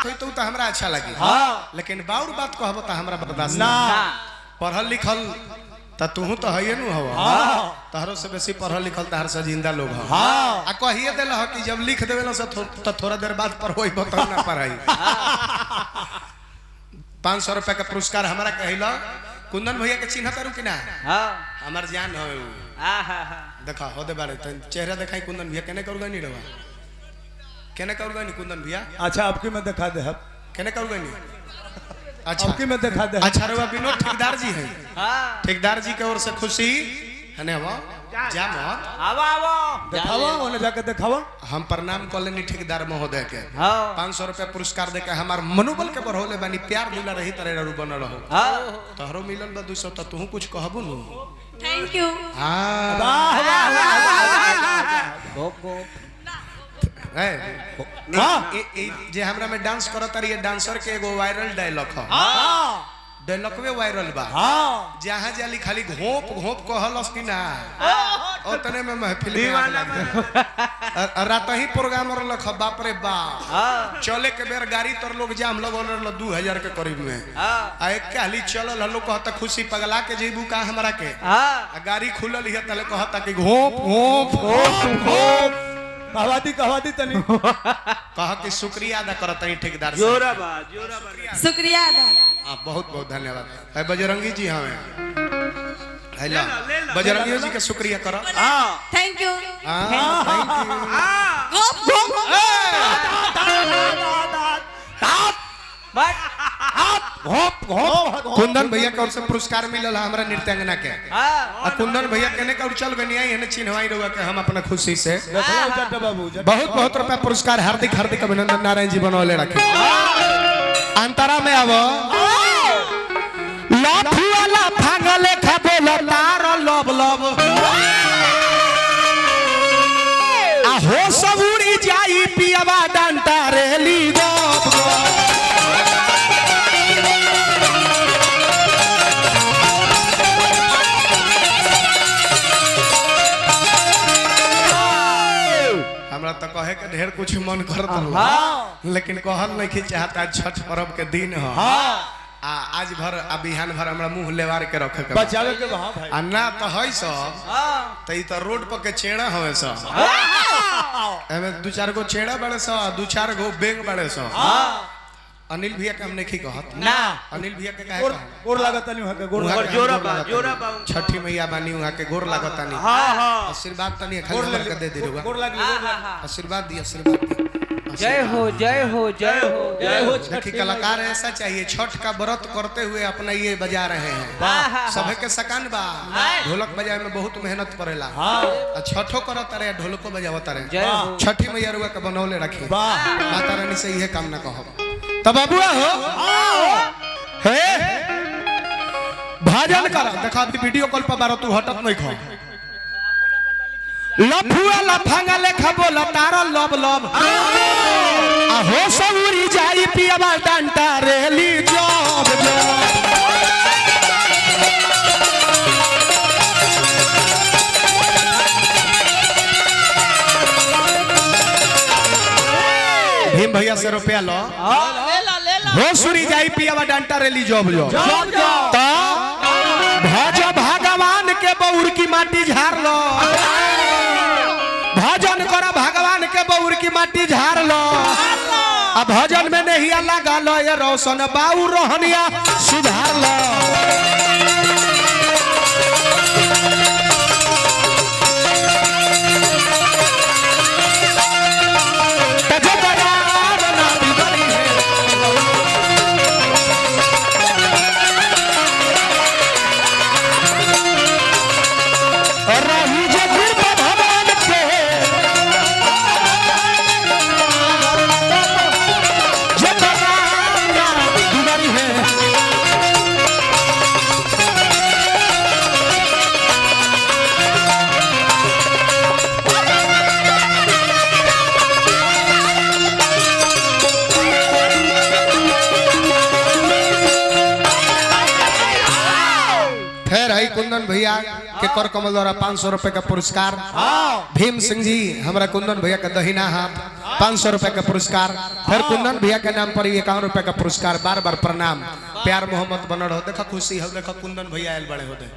बात होई तो हमरा अच्छा लगी लेकिन बाउर बात कहब त हमरा बर्दाश्त ना पढ़ल लिखल त तू तो है नु हवा तहरो से बेसी पढ़ल लिखल तहर से जिंदा लोग ह आ कहिए देल ह कि जब लिख देवेला से तो थोड़ा देर बाद पर होई बता ना पढ़ाई 500 रुपया का पुरस्कार हमरा कहला कुंदन भैया के चिन्ह तारू कि ना हमर जान हो देखा हो दे बारे चेहरा दिखाई कुंदन भैया केने करूगा नहीं रवा केने करूगा नहीं कुंदन भैया अच्छा आपकी मैं दिखा दे केने करूगा नहीं अच्छा आपकी मैं दिखा दे अच्छा रवा विनोद ठेकेदार जी हैं ठेकेदार जी की ओर से खुशी है ना वो जा मत आवा आवा दिखावा ओने जाके दिखावा हम प्रणाम कॉलोनी ठेकेदार महोदय के 500 रुपया पुरस्कार देके हमार मनोबल के बढ़ोले बानी प्यार दुला रही तरह रू बनल रहो तोहरो मिलल बा 200 त तू कुछ कहबू नु थैंक यू हां वाह वाह जे हमरा में डांस करत रही डांसर के एगो वायरल डायलॉग ह डायलॉगवे वायरल बा जहां जाली खाली घोप घोप कहलस कि ना ओतने में महफिल दीवाना रात ही प्रोग्राम रख बाप रे बाप चले के बेर गाड़ी तर लोग जाम लगल 2000 के करीब में आ एक कहली चलल लोग कहता खुशी पगला के जेबू का हमरा के गाड़ी खुलल हिय तले कहता कि घोप घोप घोप घोप कहवादी तनी कह के शुक्रिया अदा करत नहीं ठेकेदार जोरा बा शुक्रिया अदा बहुत बहुत धन्यवाद है बजरंगी जी हमें हैला बजरंगी जी का शुक्रिया करो थैंक यू थैंक यू कुंदन भैया के ओर से पुरस्कार मिलल हमरा नृत्यांगना के आ कुंदन भैया केने का चल गनी आई है चिन्हवाई रहुआ के हम अपना खुशी से बहुत बहुत रुपया पुरस्कार हार्दिक हार्दिक अभिनंदन नारायण जी बनौले रखे अंतरा में आवो लाठी वाला भांगले खबोल तार लब लब आ हो सब उड़ी जाई पियावा डंटा रेली गप हमरा तो कहे के ढेर कुछ मन करत लेकिन कहल नहीं कि चाहता छठ पर्व के दिन ह आज भर बिहान भर हमरा मुंह लेवार के रखे के बचावे के हां भाई आ ना तो है सब त ई तो रोड पर के चेड़ा हवे सब एमे 2-4 गो चेड़ा बड़े सब 2-4 गो बेंग बड़े सब अनिल भैया के हम नहीं कहत ना अनिल भैया के काहे गोर लागत नहीं के गोर जोरा बा छठी मैया बानी वहां के गोर लागत नहीं आशीर्वाद तनी खाली करके दे दे गोर लाग आशीर्वाद दी आशीर्वाद दी जय हो जय हो जय हो जय हो देखिए कलाकार ऐसा चाहिए छठ का व्रत करते हुए अपना ये बजा रहे हैं सभी के सकान बा ढोलक बजाए में बहुत मेहनत पड़ेला छठो करत रहे ढोलको बजावत रहे छठी मैया रुआ के बनौले रखी माता रानी से यह कामना कहो तब बाबुआ हो हे भजन कर देखा अभी वीडियो कॉल पर बारो तू हटत नहीं खा लफुआ लफंगा लेखा बोला तारा लब लब आ हो सउरी जाई पियावा डंटा रेली जब भीम भैया से रुपया लो हो सुरी जाई पियावा डंटा रेली जब जो तो भज भगवान के बौर की माटी झाड़ लो भजन करा भगवान के बौर की माटी झाड़ लो अब भजन में नहीं लगा लो ये रोशन बाऊ रोहनिया सुधार लो कुंदन भैया के कर कमल द्वारा 500 रुपए का पुरस्कार भीम सिंह जी हमारा कुंदन भैया का दहिना हाथ 500 रुपए का पुरस्कार। फिर कुंदन भैया के नाम पर 51 रुपए का पुरस्कार। बार बार प्रणाम, प्यार मोहब्बत बनल हो। देखा खुशी हो, देखा कुंदन भैया आयल बड़े हो दे।